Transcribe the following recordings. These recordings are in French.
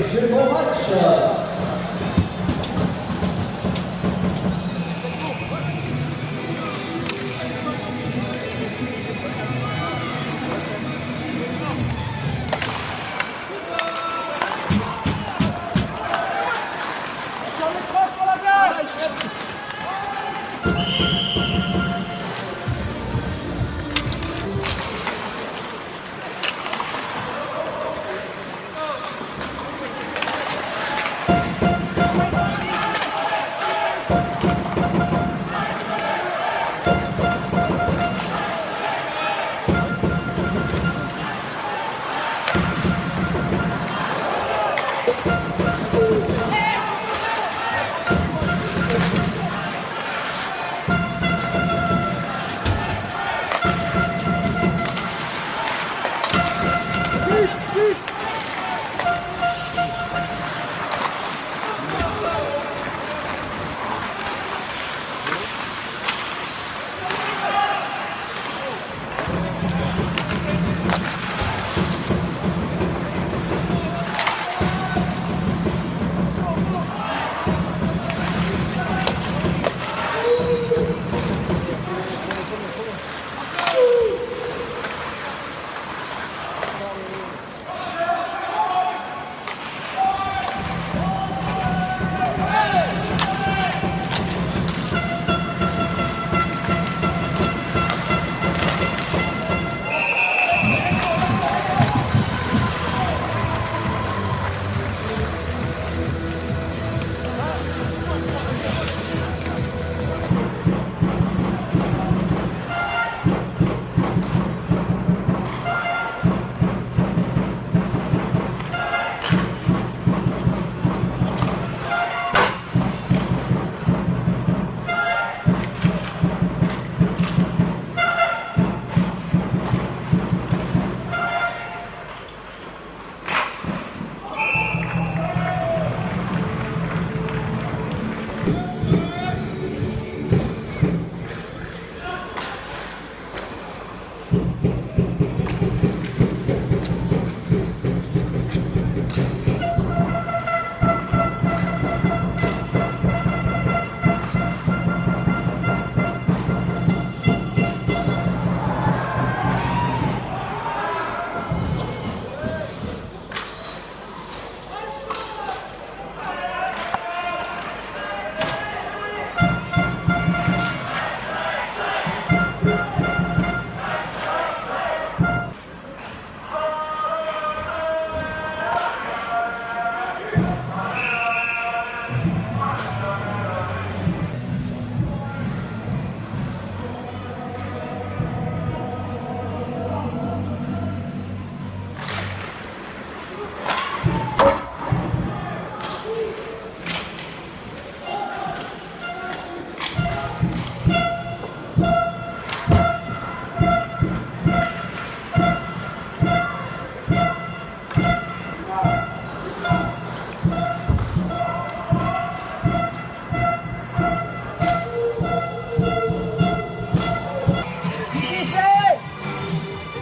Messieurs, bon match.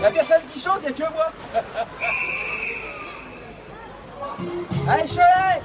La personne qui chante, il n'y a que moi. Allez, Cholet!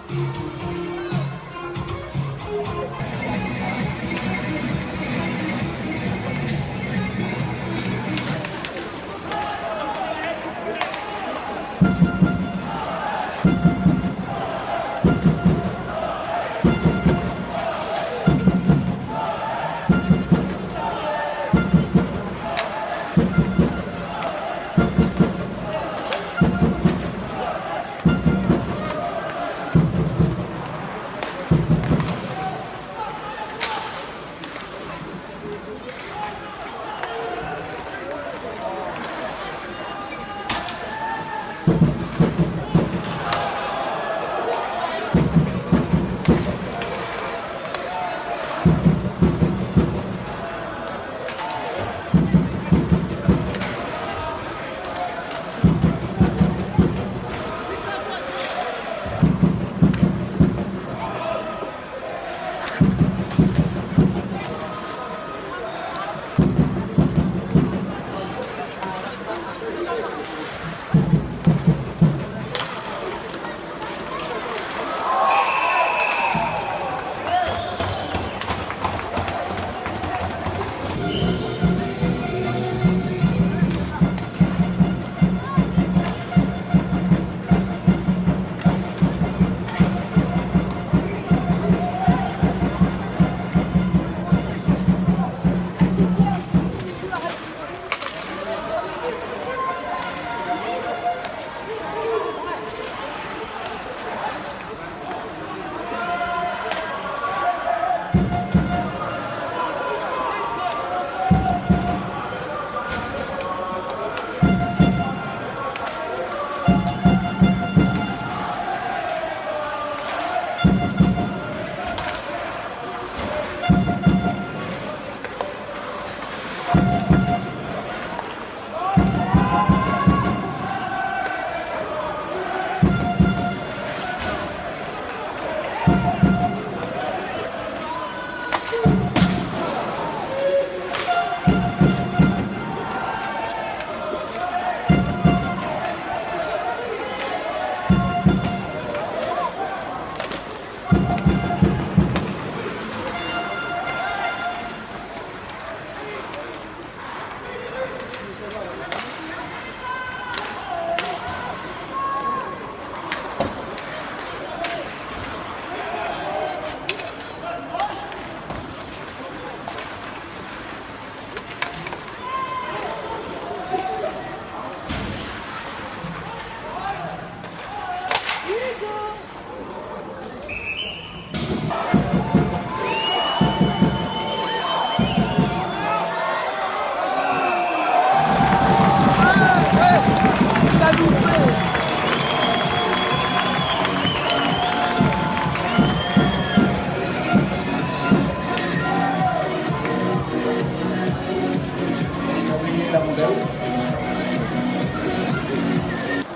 La rondelle.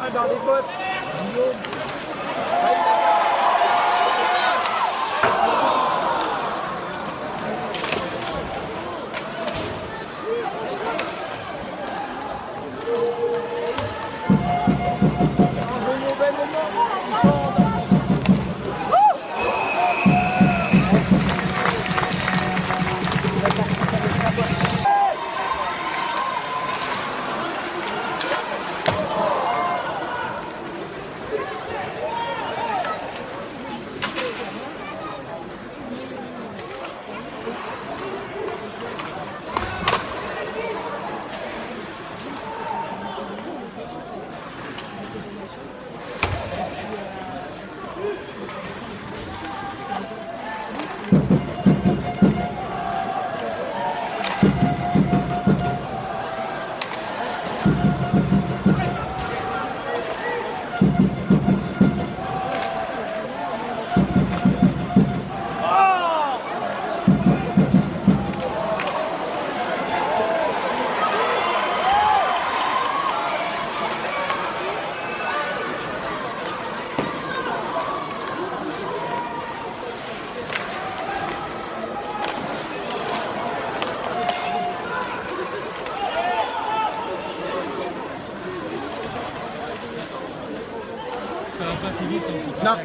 Un dans les bottes. Guillaume. Ça va pas si vite en Non.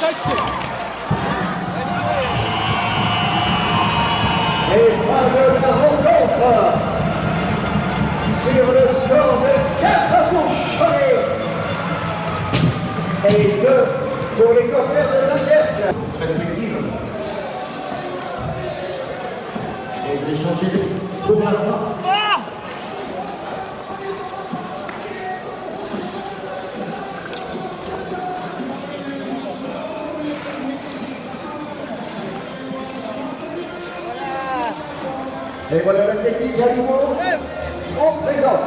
Et pas de la rencontre sur le score de 4 pour Cholet et 2 pour les corsaires de Dunkerque. Respective. Et je vais changer pour la fin. Et voilà la technique à nouveau. On présente.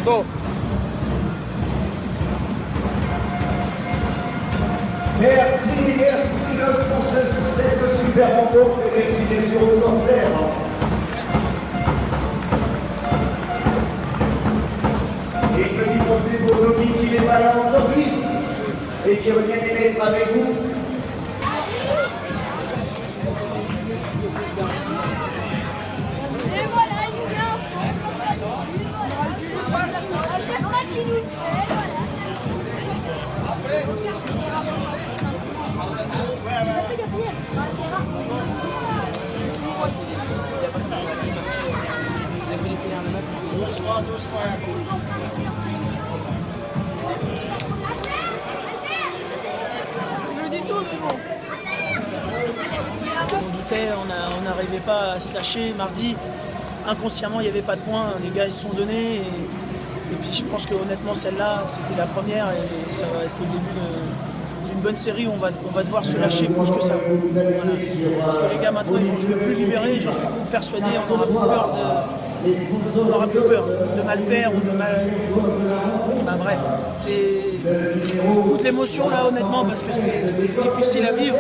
Bon. Merci pour cette super rencontre et merci bien sûr au cancer. Et petite pensée pour Lomi qui n'est pas là aujourd'hui et qui aurait bien aimé être avec vous. Et voilà, il vient. À chaque match, il nous le fait. Je le dis tout, mais bon. On doutait, on n'arrivait pas à se lâcher. Mardi, inconsciemment, il n'y avait pas de points. Les gars, ils se sont donnés. Et puis, je pense que honnêtement, celle-là, c'était la première. Et ça va être le début d'une bonne série où on va devoir se lâcher plus que ça. Voilà. Parce que les gars, maintenant, ils vont jouer plus libérés. J'en suis persuadé. On n'aura plus peur de mal faire ou de mal. Bah, bref, c'est beaucoup de l'émotion là, honnêtement, parce que c'était difficile à vivre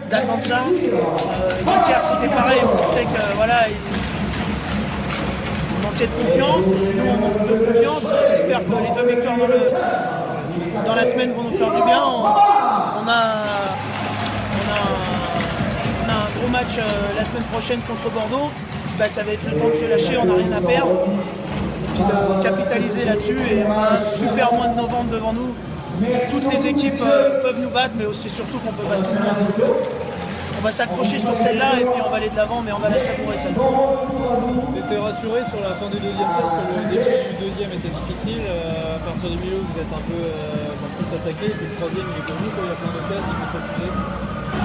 d'attendre ça. Dunkerque, c'était pareil, on sentait que voilà, il manquait de confiance et nous on manque de confiance. J'espère que les 2 victoires dans la semaine vont nous faire du bien. On a un gros match la semaine prochaine contre Bordeaux. Bah, ça va être le temps de se lâcher, on n'a rien à perdre. Et puis de capitaliser là-dessus. Et on a un super mois de novembre devant nous. Toutes les équipes peuvent nous battre, mais c'est surtout qu'on peut battre tout le monde. Donc, on va s'accrocher sur celle-là et puis on va aller de l'avant, mais on va la savourer celle-là. Tu étais rassuré sur la fin du deuxième set, parce que le début du deuxième était difficile. À partir du milieu, vous êtes un peu plus attaqué. Et puis le troisième, il est pour vous, il y a plein d'occasions, il est refusé.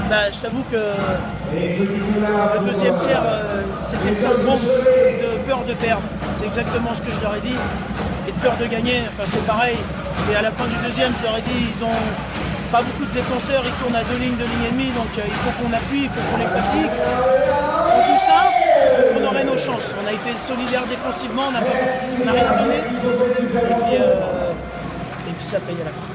Bah, je t'avoue que le deuxième tiers, c'était le syndrome de peur de perdre. C'est exactement ce que je leur ai dit. Et de peur de gagner, enfin, c'est pareil. Et à la fin du deuxième, je leur ai dit, ils ont pas beaucoup de défenseurs, ils tournent à 2 lignes et demie, donc il faut qu'on appuie, il faut qu'on les fatigue. On joue ça, donc on aurait nos chances. On a été solidaires défensivement, on n'a rien donné. Et puis ça paye à la fin.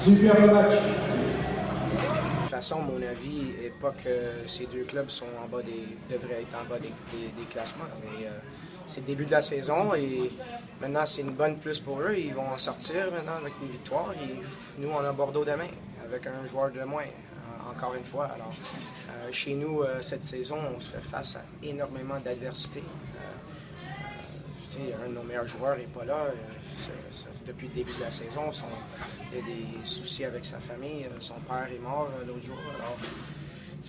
Super match. De toute façon, mon avis n'est pas que ces 2 clubs devraient être en bas des classements. Mais c'est le début de la saison et maintenant c'est une bonne plus pour eux. Ils vont en sortir maintenant avec une victoire. Et nous, on a Bordeaux demain avec un joueur de moins, encore une fois. Alors, chez nous, cette saison, on se fait face à énormément d'adversité. Un de nos meilleurs joueurs n'est pas là. Depuis le début de la saison, il y a des soucis avec sa famille. Son père est mort l'autre jour. Alors,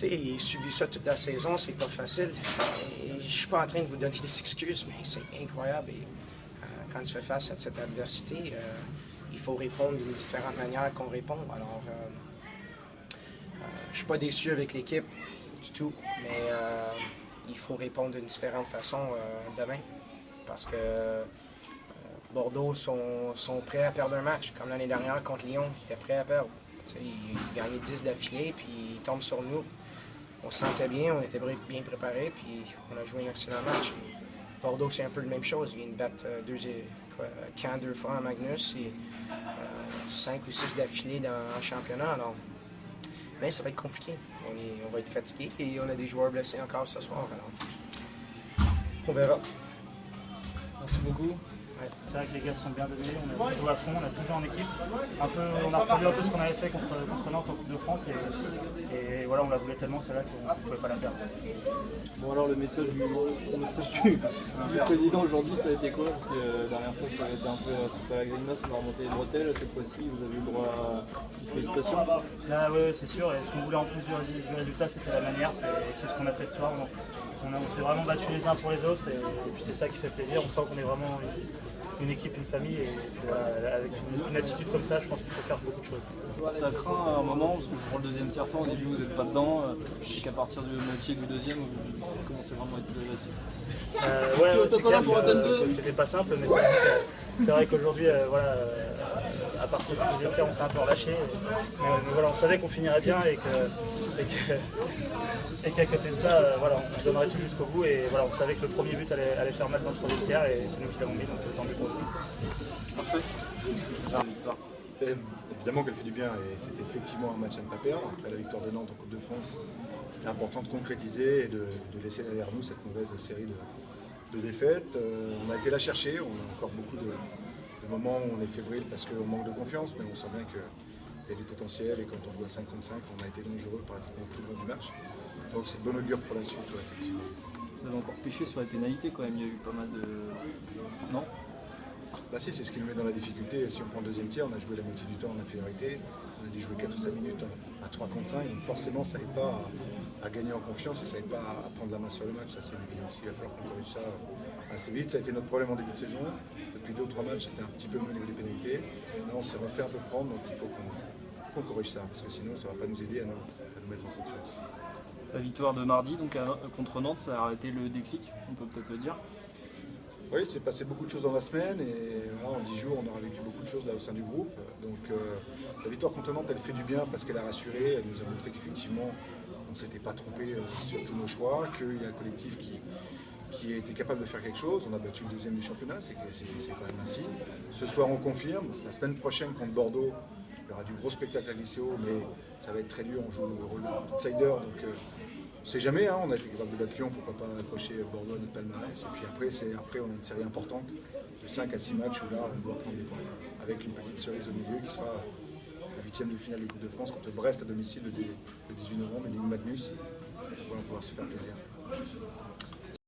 il subit ça toute la saison, c'est pas facile. Je ne suis pas en train de vous donner des excuses, mais c'est incroyable. Et, quand tu fais face à cette adversité, il faut répondre d'une différente manière qu'on répond. Alors, je ne suis pas déçu avec l'équipe du tout, mais il faut répondre d'une différente façon demain. Parce que Bordeaux sont prêts à perdre un match. Comme l'année dernière contre Lyon, ils étaient prêts à perdre. Ils gagnaient 10 d'affilée, puis ils tombent sur nous. On se sentait bien, on était bien préparés, puis on a joué un excellent match. Bordeaux, c'est un peu la même chose. Ils viennent battre Caen 2 fois à Magnus et 5 ou 6 d'affilée dans le championnat. Alors, mais ça va être compliqué. On va être fatigué et on a des joueurs blessés encore ce soir. Alors, on verra. Merci beaucoup. C'est vrai que les gars se sont bien donnés, on a joué à fond, on a tout joué en équipe. On a reproduit un peu ce qu'on avait fait contre Nantes en Coupe de France et voilà, on la voulait tellement celle-là qu'on ne pouvait pas la perdre. Bon alors le message du président aujourd'hui ça a été quoi? Parce que la dernière fois ça avait été un peu super à grimace, on a remonté les bretelles, cette fois-ci vous avez eu le droit à une félicitation. Là oui c'est sûr, et ce qu'on voulait en plus du résultat c'était la manière, c'est ce qu'on a fait ce soir. On s'est vraiment battus les uns pour les autres et puis c'est ça qui fait plaisir, on sent qu'on est vraiment une équipe, une famille et avec une attitude comme ça je pense qu'on peut faire beaucoup de choses. T'as craint à un moment, parce que je prends le deuxième tiers-temps, au début vous n'êtes pas dedans, qu'à partir de la moitié du deuxième vous commencez vraiment à être agressif. Ouais, c'est clair que c'était pas simple, mais c'est vrai qu'aujourd'hui, à partir du deuxième tiers, on s'est un peu relâché. Mais voilà, on savait qu'on finirait bien et qu'à côté de ça, on donnerait tout jusqu'au bout. Et voilà, on savait que le premier but allait faire mal dans le troisième tiers et c'est nous qui l'avons mis, donc tant mieux pour nous. Parfait. J'ai une victoire. Évidemment qu'elle fait du bien et c'était effectivement un match à ne pas perdre. Après la victoire de Nantes en Coupe de France, c'était important de concrétiser et de laisser derrière nous cette mauvaise série de défaites. On a été la chercher, on a encore beaucoup de moments où on est fébrile parce qu'on manque de confiance, mais on sent bien qu'il y a du potentiel et quand on joue à 5 contre 5, on a été dangereux pratiquement tout le long du match. Donc c'est de bon augure pour la suite, effectivement. Vous avez encore pêché sur les pénalités quand même, il y a eu pas mal de... Non? Bah si, c'est ce qui nous met dans la difficulté. Si on prend le deuxième tiers, on a joué la moitié du temps en infériorité. On a dû jouer 4 ou 5 minutes à 3 contre 5. Donc forcément, ça n'aide pas à gagner en confiance et ça n'aide pas à prendre la main sur le match. Ça, c'est évident aussi. Il va falloir qu'on corrige ça assez vite. Ça a été notre problème en début de saison. Depuis 2 ou 3 matchs, c'était un petit peu mieux au niveau des pénalités. Là, on s'est refait un peu prendre. Donc il faut qu'on corrige ça. Parce que sinon, ça ne va pas nous aider à nous mettre en confiance. La victoire de mardi donc contre Nantes, ça a arrêté le déclic, on peut peut-être le dire. Oui, il s'est passé beaucoup de choses dans la semaine et voilà, en 10 jours, on aura vécu beaucoup de choses là au sein du groupe. Donc la victoire contre Nantes, elle fait du bien parce qu'elle a rassuré, elle nous a montré qu'effectivement, on ne s'était pas trompé sur tous nos choix, qu'il y a un collectif qui a été capable de faire quelque chose. On a battu le deuxième du championnat, c'est quand même un signe. Ce soir, on confirme. La semaine prochaine, contre Bordeaux, il y aura du gros spectacle à Glisséo, mais ça va être très dur, on joue le rôle d'outsider. Donc, on ne sait jamais, on a été capable de battre Lyon, pourquoi pas accrocher Bordeaux à notre palmarès. Et puis après, on a une série importante de 5 à 6 matchs où là, on doit prendre des points. Avec une petite cerise au milieu qui sera la 8e de finale de Coupe de France contre Brest à domicile le 18 novembre, une ligne Magnus. Pour pouvoir se faire plaisir.